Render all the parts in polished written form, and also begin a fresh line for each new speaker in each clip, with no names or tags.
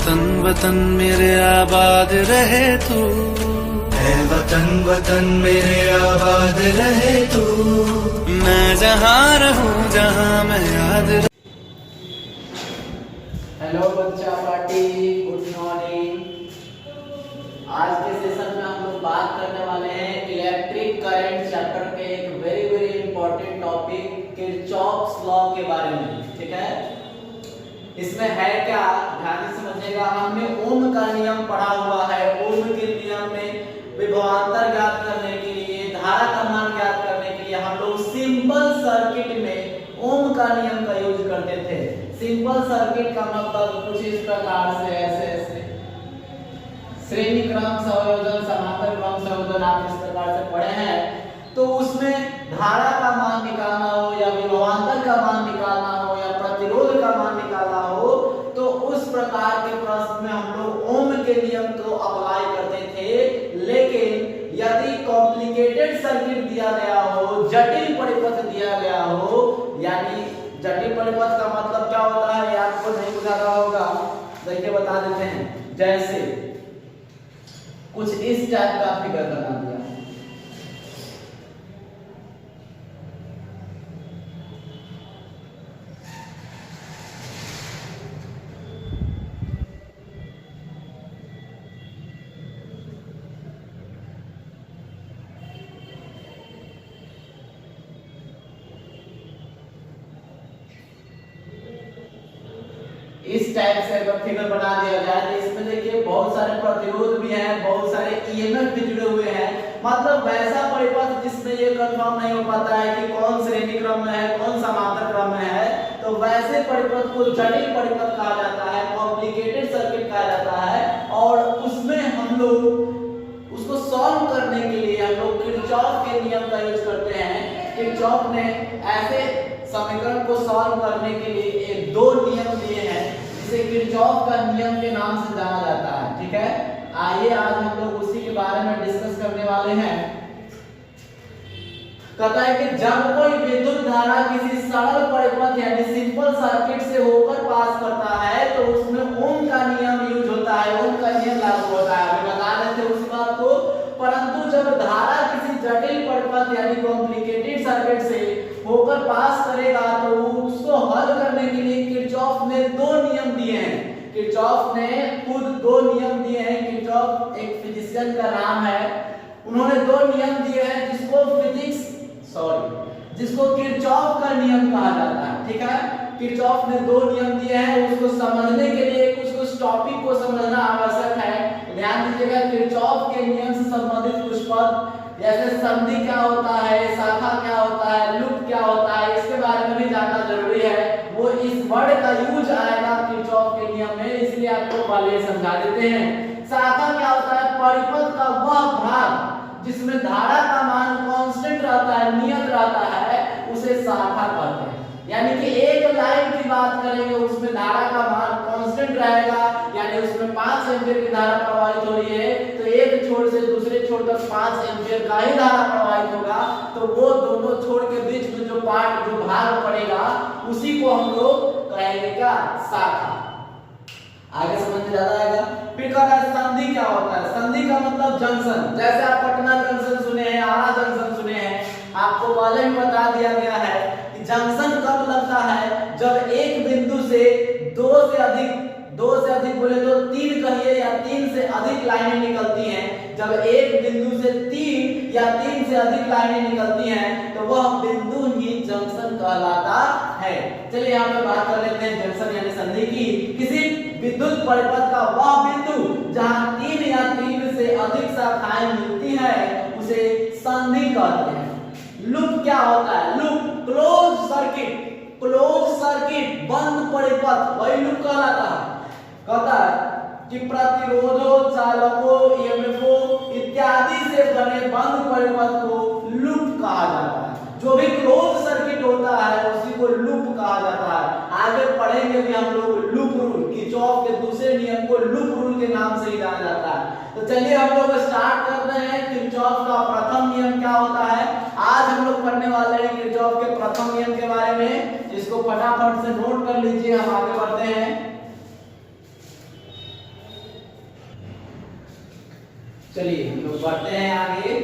वतन वतन मेरे आबाद रहे तू,
है वतन वतन मेरे आबाद रहे तू।
मैं जहाँ रहूं जहाँ मैं याद रह...
हेलो बच्चा पार्टी, गुड मॉर्निंग। आज के सेशन में हम लोग बात करने वाले हैं इलेक्ट्रिक करंट चैप्टर के एक very very important topic Kirchhoff's law के बारे में। ठीक है, इसमें है क्या, ध्यान से समझिएगा। हमने ओम का नियम पढ़ा हुआ है। ओम के नियम में विभवांतर ज्ञात करने के लिए, धारा का मान ज्ञात करने के लिए हम लोग सिंपल सर्किट में ओम का नियम का यूज करते थे। सिंपल सर्किट का मतलब कुछ इस प्रकार से, ऐसे ऐसे श्रेणी क्रम संयोजन, समांतर क्रम संयोजन आप इस प्रकार से पढ़े हैं। तो उसमें धारा का मान निकालना हो या विभवांतर का मान निकालना हो या प्रतिरोध का मान निकालना हो, तो उस प्रकार के प्रश्न में हम लोग ओम के नियम को अप्लाई करते थे। लेकिन यदि कॉम्प्लिकेटेड सर्किट दिया गया हो, जटिल परिपथ दिया गया हो, यानी जटिल परिपथ का मतलब क्या होता है, आपको नहीं बुझा रहा होगा, देखिए बता देते हैं। जैसे कुछ इस टाइप का फिगर बना दिया, इस टाइप से अगर फिगर बना दिया जाए तो इसमें देखिए बहुत सारे प्रतिरोध भी हैं, बहुत सारे ईएमएफ भी जुड़े हुए हैं। मतलब वैसा परिपथ जिसमें ये कंफर्म नहीं हो पाता है कि कौन श्रेणी क्रम में है, कौन समांतर क्रम में है, तो वैसे परिपथ को जटिल परिपथ कहा जाता है, कॉम्प्लिकेटेड सर्किट कहा जाता है। और उसमें हम लोग उसको सॉल्व करने के लिए हम लोग किरचॉफ के नियम का यूज करते हैं। किरचॉफ ने ऐसे समीकरण को सॉल्व करने के लिए एक दो नियम दिए हैं, जिसे किरचॉफ का नियम के नाम से जाना जाता है। ठीक है, आइए आज हम लोग उसी के बारे में डिस्कस करने वाले हैं। कहता है कि जब कोई विद्युत धारा किसी सरल परिपथ यानी सिंपल सर्किट से होकर पास करता है तो उसमें ओम का नियम यूज होता है, ओम का नियम लागू होता है। अभी बता रहे थे उस बात को। परंतु जब धारा किसी जटिल परिपथ यानी कॉम्प्लिकेटेड सर्किट से होकर पास करेगा तो उसको हल करने के लिए किरचॉफ ने दो नियम दिए हैं। किरचॉफ ने खुद दो नियम दिए हैं। किरचॉफ एक फिजिशियन का नाम है, उन्होंने दो नियम दिए हैं जिसको किरचॉफ का नियम कहा जाता है। ठीक है, किरचॉफ ने दो नियम दिए हैं, उसको समझने के लिए कुछ टॉपिक को समझना आवश्यक है। ध्यान दीजिएगा, किरचॉफ के नियम से संबंधित कुछ पद जैसे संधि क्या होता है, शाखा क्या होता है, लूप क्या होता है, इसके बारे में भी जानना जरूरी है। वो इस वर्ड का यूज आएगा किरचॉफ के नियम में, इसलिए आपको पहले समझा देते हैं। शाखा क्या होता है, परिपथ का वह भाग जिसमें धारा का मान कांस्टेंट रहता है, नियत रहता है, उसे शाखा कहते हैं। यानी कि एक लाइन की बात करेंगे उसमें धारा का मान कांस्टेंट रहेगा, यानी उसमें 5 एम्पीयर की धारा प्रवाहित हो रही है, तो एक छोर से दूसरे छोर तक 5 एम्पीयर का ही धारा प्रवाहित होगा। तो वो दोनों छोर के बीच में जो भाग पड़ेगा उसी को हम लोग कहेंगे क्या, शाखा। आगे समझ में ज्यादा आएगा। फिर कहा है संधि क्या होता है। संधि का मतलब जंक्शन। जैसे आप पटना जंक्शन सुने हैं, आरा जंक्शन सुने हैं, आपको पहले ही बता दिया गया है कि जंक्शन कब लगता है, जब एक बिंदु से दो से अधिक बोले तो 3 कहिए या 3 से अधिक लाइनें निकलती हैं। जब एक बिंदु से 3 या 3 से अधिक लाइनें निकलती हैं तो वह बिंदु ही जंक्शन कहलाता है। चलिए यहाँ पे बात कर लेते हैं जंक्शन यानी संधि की। किसी विद्युत परिपथ का वह बिंदु जहां 3 या 3 से अधिक शाखाएं मिलती है उसे संधि कहते हैं। लूप क्या होता है, लूप क्लोज सर्किट बंद परिपथ, वही लूप कहलाता है। कहता है कि प्रतिरोधों, चालकों, ईएमएफओ इत्यादि से बने बंद परिपथ को लूप कहा जाता है। जो भी क्लोज सर्किट होता है उसी को लूप कहा जाता है। आगे पढ़ेंगे भी हम लोग लूप रूल, किरचॉफ के दूसरे नियम को लूप रूल के नाम से ही जाना जाता है। तो चलिए हम लोग स्टार्ट करते हैं। किरचॉफ का प्रथम नियम क्या होता है, आज हम लोग पढ़ने वाले हैं किरचॉफ के प्रथम नियम के बारे में। इसको फटाफट से नोट कर लीजिए, हम आगे बढ़ते हैं। चलिए हम लोग बढ़ते हैं आगे।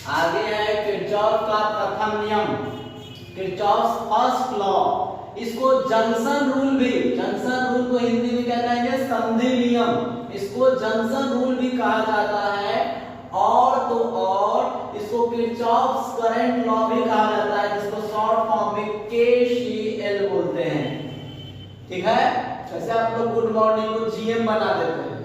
आगे है किरचॉफ का प्रथम नियम, किरचॉफ फर्स्ट लॉ। इसको जंक्शन रूल भी, जंक्शन रूल को हिंदी में कहते हैं संधि नियम, इसको जंक्शन रूल भी कहा जाता है। और तो और इसको किरचॉफ करंट लॉ भी कहा जाता है, जिसको शॉर्ट फॉर्म में KCL बोलते हैं। ठीक है, जैसे आप लोग गुड मॉर्निंग को GM बना देते हैं,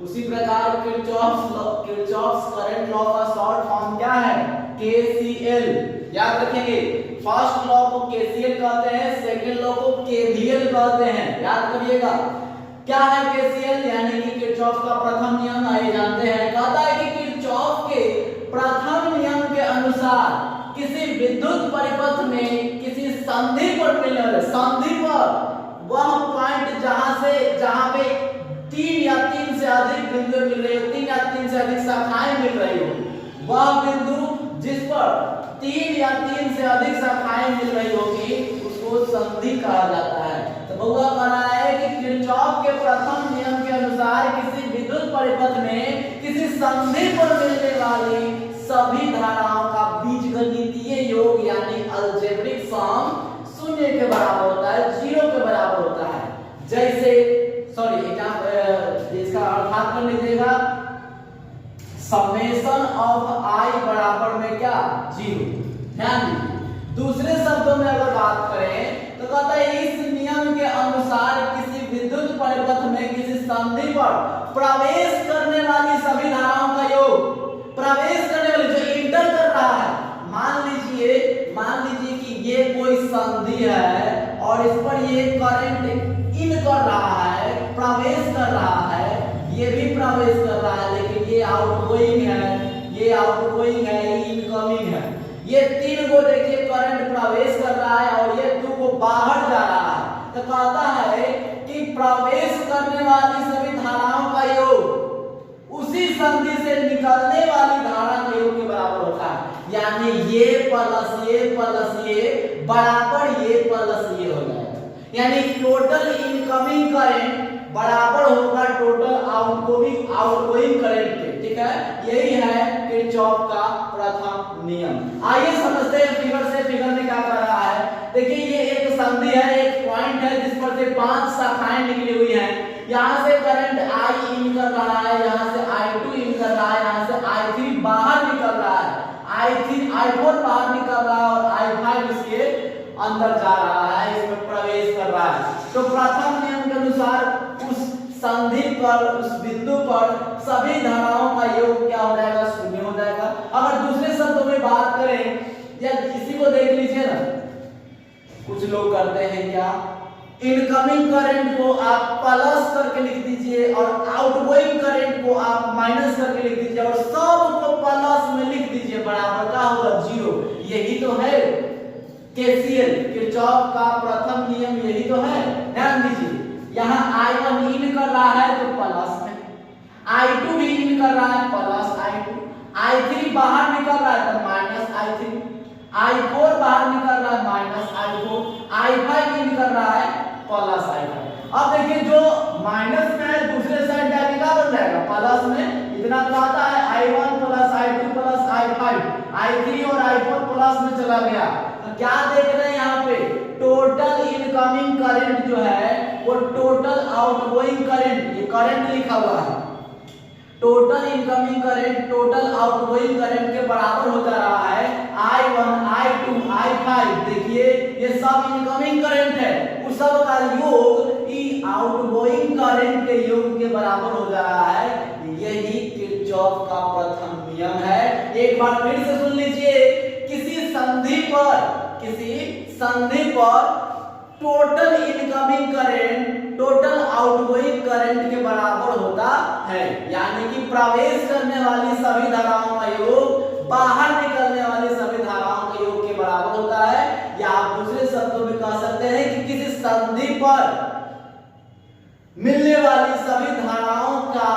उसी प्रकार किरचॉफ करंट लॉ का शॉर्ट फॉर्म क्या है? KCL। याद रखेंगे, फर्स्ट लॉ को KCL कहते हैं, सेकंड लॉ को KVL कहते हैं। याद करिएगा क्या है KCL, यानी कि किरचॉफ का प्रथम नियम। आइए जानते हैं। कहता है कि किरचॉफ के प्रथम नियम के अनुसार किसी विद्युत परिपथ में किसी संधि पर मिलने वाले, संधि पर वह पॉइंट जहां पे 3 या 3 से अधिक बिंदु मिल रही हो, 3 या 3 से अधिक शाखाएं मिल रही हो, वह बिंदु जिस पर 3 या 3 से अधिक शाखाएं मिल रही होगी उसको संधि कहा जाता है। तो बउआ कह रहा है कि किरचॉफ के प्रथम नियम के अनुसार किसी विद्युत परिपथ में किसी संधि पर मिलने वाली सभी धाराओं का बीजगणितीय योग यानी अलजेब्रिक सम 0 के बराबर होता है, 0 के बराबर होता है। जैसे इसका अर्थात कर लीजिएगा, समेशन ऑफ i बराबर में क्या? 0। ध्यान दीजिए। दूसरे शब्दों में अगर बात करें तो कहता है इस नियम के अनुसार किसी विद्युत परिपथ में किसी संधि पर प्रवेश करने वाली सभी धाराओं का योग, प्रवेश करने वाली जो इंटर कर रहा है, मान लीजिए कि ये कोई संधि है और इस पर ये करंट इन कर रहा है, प्रवेश कर रहा है, ये भी प्रवेश कर रहा है, लेकिन ये आउटगोइंग है, ये आउटगोइंग है, ये इनकमिंग है। ये 3 को देखिए करंट प्रवेश कर रहा है और ये 2 को बाहर जा रहा है। तो कहता है कि प्रवेश करने वाली सभी धाराओं का योग उसी संधि से निकलने वाली धारा के योग के बराबर होता है। यानी ये प्लस ये बराबर ये प्लस ये हो जाएगा। यानी टोटल इनकमिंग करंट बराबर होगा टोटल आउटगोइंग करंट के। ठीक है, यही है किरचॉफ का प्रथम नियम। आइए समझते हैं फिगर से। फिगर में क्या कर रहा है, देखिए ये एक संधि है, एक पॉइंट है जिस पर से 5 शाखाएं निकली हुई हैं। यहाँ से करंट I इन कर रहा है, यहाँ से I2 इन कर रहा है, यहाँ से I3 बाहर निकल रहा है, I4 बाहर निकल रहा है और I5 इसके अंदर जा रहा है, इसमें प्रवेश कर रहा है। तो प्रथम नियम के अनुसार उस संधि पर, उस बिंदु पर सभी धाराओं का योग क्या हो जाएगा? 0 हो जाएगा। अगर दूसरे शब्दों में बात करें, या इसी को देख लीजिए ना, कुछ लोग करते हैं क्या, इनकमिंग करंट को आप प्लस करके लिख दीजिए और आउटगोइंग करंट को आप माइनस करके लिख दीजिए और सब को प्लस में लिख दीजिए, बराबर का होगा 0। यही तो है KCL, किरचॉफ का प्रथम नियम, यही तो है। ध्यान दीजिए, यहाँ I1 इन कर रहा है तो प्लस में, I2 भी इन कर रहा है प्लस I2, I3 बाहर निकल रहा है तो माइनस I3, I4 बाहर निकल रहा है माइनस I4, I5 इन कर रहा है प्लस I5। अब देखिए जो माइनस में है दूसरे साइड जाके क्या बन जाएगा? प्लस में। इतना तो आता है I1 plus I2 plus I5, I3 और I4 प्लस में चला गया। तो क्या देख रहे हैं यहाँ पे? टोटल इनकमिंग करंट जो है वो टोटल आउटगोइंग करंट, ये करंट लिखा हुआ है, total incoming current total outgoing current के बराबर हो जा रहा है। I1 I2 I5 देखिए ये सब इनकमिंग करंट है, उस सब का योग आउटगोइंग करंट के योग के बराबर हो जा रहा है। यही किरचॉफ का प्रथम नियम है। एक बार फिर से सुन लीजिए, किसी संधि पर total incoming current total outgoing current के बराबर होता है। यानी कि प्रवेश करने वाली सभी धाराओं का योग बाहर निकलने वाली सभी धाराओं के योग के बराबर होता है। या आप दूसरे शब्दों में कह सकते हैं कि किसी संधि पर मिलने वाली सभी धाराओं का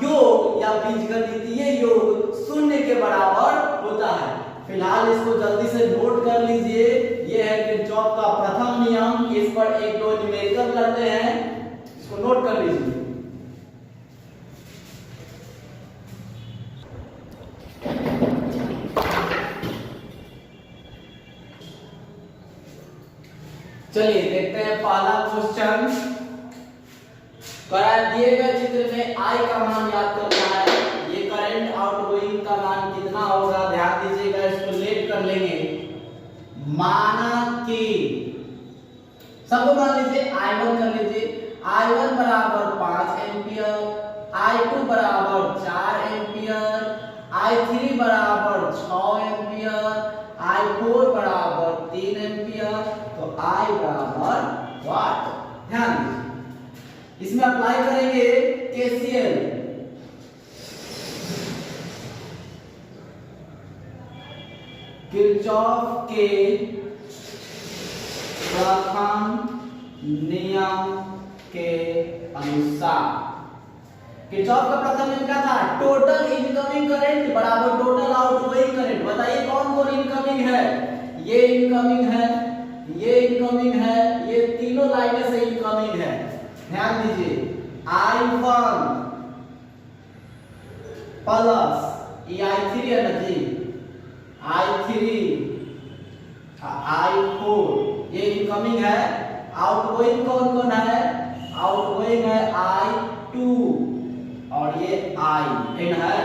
योग या बीजगणितीय योग 0 के बराबर होता है। फिलहाल इसको जल्दी से नोट कर लीजिए, यह है किरचॉफ का प्रथम नियम। इस पर 1-2 न्यूमेरिकल करते हैं, इसको नोट कर लीजिए। चलिए देखते हैं पहला क्वेश्चन। दिए गए चित्र में आई का मान याद करना है। ये करंट आउटगोइंग का मान कितना होगा, ध्यान दीजिएगा, इसको लेट कर लेंगे। माना कि सबको मान लीजिए I1 कर लीजिए। I1 बराबर 5 एम्पियर, I2 बराबर 4 एम्पियर, I3 बराबर 6 एम्पियर, I4 बराबर 3 एम्पियर। तो I बराबर वाट। ध्यान दीजिए, इसमें अप्लाई करेंगे KCL। किरचॉफ के प्रथम नियम के अनुसार, किरचॉफ का प्रथम नियम क्या था? टोटल इनकमिंग करंट बराबर टोटल आउटगोइंग करंट। बताइए कौन कौन इनकमिंग है? ये इनकमिंग है, ये इनकमिंग है, ये तीनों लाइनें से इनकमिंग है। ध्यान दीजिए, I1 प्लस ये I3 है ना जी, I3 I4 ये इनकमिंग है। आउटगोइंग कौन कौन है? आउटगोइंग है I2 और ये I इन है।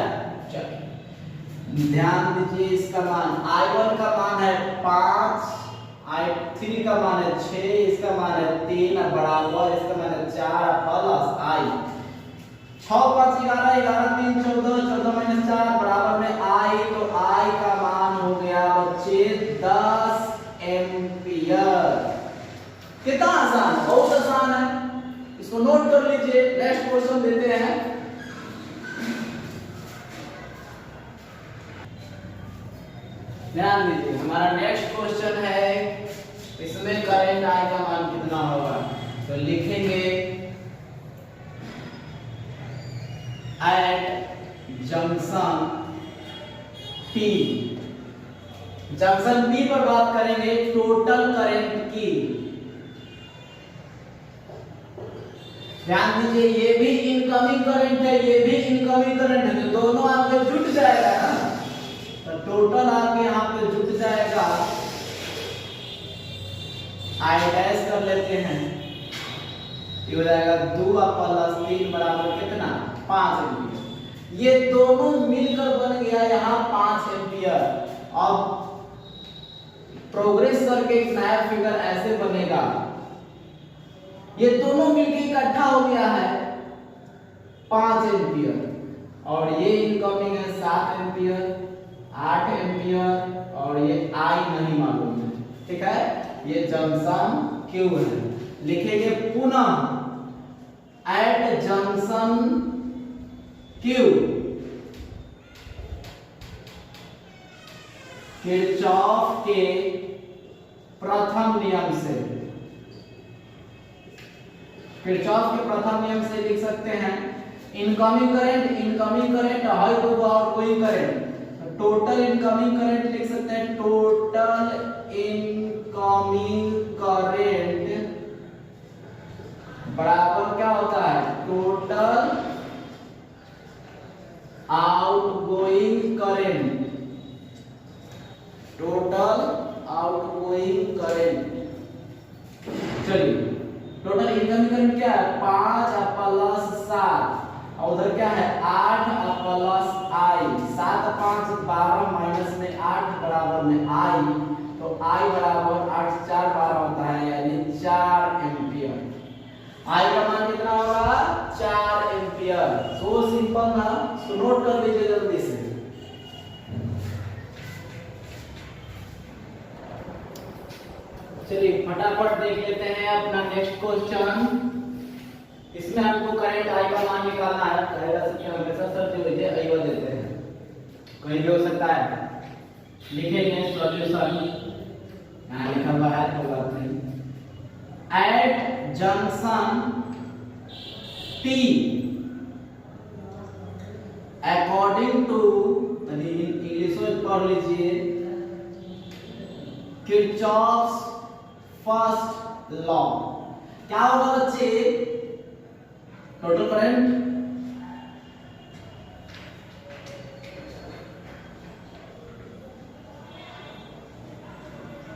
चलिए ध्यान दीजिए, इसका मान I1 का मान है 5, I3 का मान है 6, इसका मान है 3 बराबर इसका मान है 4 प्लस I 6 5 11 11 3 14 14 माइनस 4 बराबर में I। तो I का मान हो गया बच्चे 10 एम्पियर। कितना आसान, बहुत आसान है, इसको नोट कर लीजिए। नेक्स्ट क्वेश्चन देते हैं। ध्यान दीजिए, हमारा नेक्स्ट क्वेश्चन है, इसमें करंट I का मान कितना होगा? तो लिखेंगे at junction P। Junction P पर बात करेंगे टोटल करंट की। ध्यान दीजिए, ये भी इनकमिंग करंट है, ये भी इनकमिंग करंट है, तो दोनों आपके जुट जाएगा ना, तो टोटल आपके यहाँ पे जुट जाएगा। I डैश कर लेते हैं, ये हो जाएगा 2 प्लस 3 बराबर कितना? 5 एम्पियर। ये दोनों मिलकर बन गया यहाँ 5 एम्पियर। अब प्रोग्रेस करके एक नया फिगर ऐसे बनेगा, ये दोनों मिलकर इकट्ठा हो गया है 5 एम्पियर, और ये इनकमिंग है 7 एम्पियर, 8 एम्पियर, और ये I नहीं मालूम है। ठीक है, ये जंक्शन Q है। लिखेंगे पुनः एट जंक्शन Q किरचॉफ के प्रथम नियम से, किरचॉफ के प्रथम नियम से लिख सकते हैं इनकमिंग करंट है तो outgoing current, total incoming current लिख सकते हैं टोटल इनकमिंग करंट बराबर क्या होता है? Total outgoing current, total outgoing current. चलिए, टोटल इनकमिंग करंट क्या है? 5 प्लस 7, और उधर क्या है? 8 प्लस I। 7 5 12 माइनस में 8 बराबर में I, तो I बराबर 8 4 12 होता है, यानी 4 एम्पियर। I का मान कितना होगा? 4 एम्पियर। सो सिंपल ना, सो नोट कर लीजिए जल्दी से। चलिए फटाफट देख लेते हैं अपना नेक्स्ट क्वेश्चन। इसमें हमको करंट I का मान निकालना है। पहला सबसे हमेशा सर जो है I देते हैं, कहीं भी हो सकता है। लिखेंगे सॉल्यूशन, यहाँ लिखा हुआ है तो बात नहीं। At junction P according to, English में पढ़ लीजिए, किरचॉफ्स फर्स्ट लॉ। क्या होगा बच्चे? टोटल करंट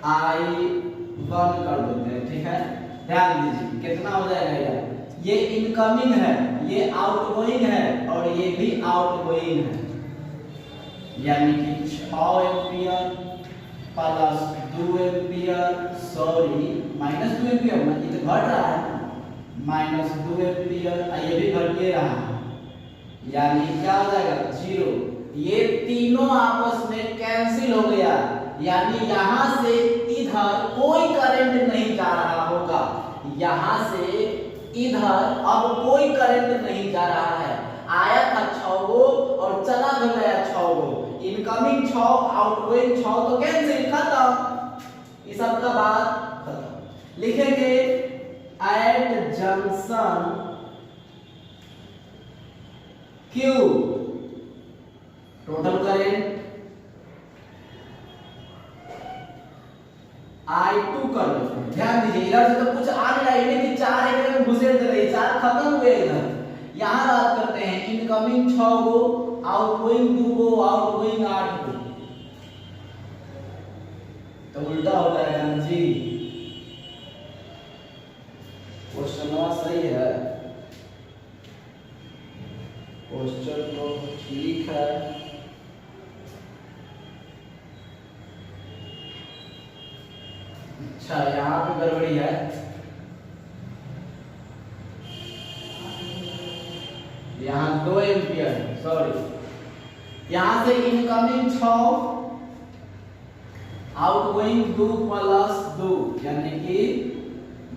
I1 1 कर देते हैं, ठीक है। ध्यान दीजिए कितना हो जाएगा यार, ये इनकमिंग है, ये आउटगोइंग है और ये भी आउटगोइंग है, यानी कि 6 ampere plus 2 ampere, sorry minus 2 ampere, ये तो घट रहा है माइनस 2 एम्पियर, ये भी घट के रहा है, यानी क्या हो जाएगा 0। ये तीनों आपस में कैंसिल हो गया, यानी यहां से इधर कोई करंट नहीं जा रहा होगा, यहां से इधर अब कोई करंट नहीं जा रहा है। आया था 6 गो और चला भी गया 6 गो, इनकमिंग 6 आउटगोइंग 6 तो कैंसिल, खत्म, इस सब का बात खत्म। लिखेंगे at junction Q total current I2 कर दो। ध्यान दीजिए इधर से तो कुछ आ नहीं रहा है, कि 4 एक में घुसेड़ दे रही, 4 खत्म हुए इधर। यहां बात करते हैं इनकमिंग 6 गो, आउटगोइंग 2 गो, आउटगोइंग 8 गो, तो उल्टा हो जाएगा जी। क्वेश्चन सही है, क्वेश्चन तो ठीक है, अच्छा यहाँ पे गड़बड़ी है, यहाँ 2 एम्पियर, सॉरी यहाँ से इनकमिंग 6 आउटगोइंग 2 प्लस 2, यानी कि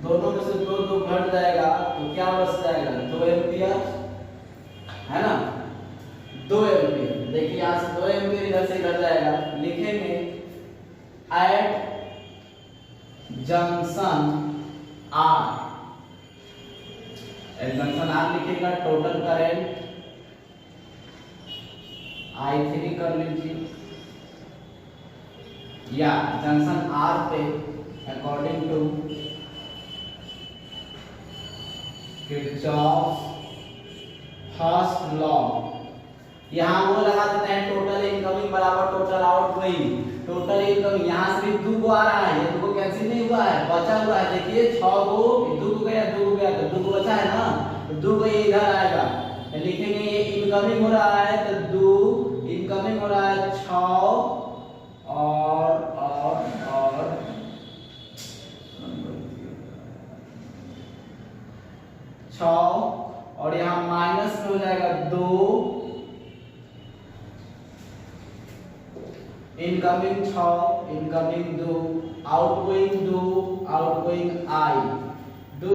दोनों में से 2 घट जाएगा तो क्या बच जाएगा 2 एम्पियर, है ना 2 एम्पियर। देखिए यहाँ से 2 एम्पियर इधर से घट जाएगा, लिखेंगे at junction R, at junction R लिखेगा टोटल करंट I3 कर लीजिए, या जंक्शन R पे according to Kirchhoff first law, यहाँ वो लगा देते हैं टोटल इनकमिंग बराबर टोटल आउटगोइंग। टोटल इनकम यहाँ से भी 2 गो आ रहा है, ये 2 गो कैंसिल नहीं हुआ है, बचा हुआ है, देखिए 6 गो, 2 गो गया 2 गो गया, तो 2 गो बचा है ना, तो 2 गो ये इधर आएगा, लिखेंगे ये इनकमिंग हो रहा है तो 2 इनकमिंग हो रहा है 6 और 6 और यहाँ माइनस में हो जाएगा 2, incoming 6 incoming 2, outgoing 2 outgoing I,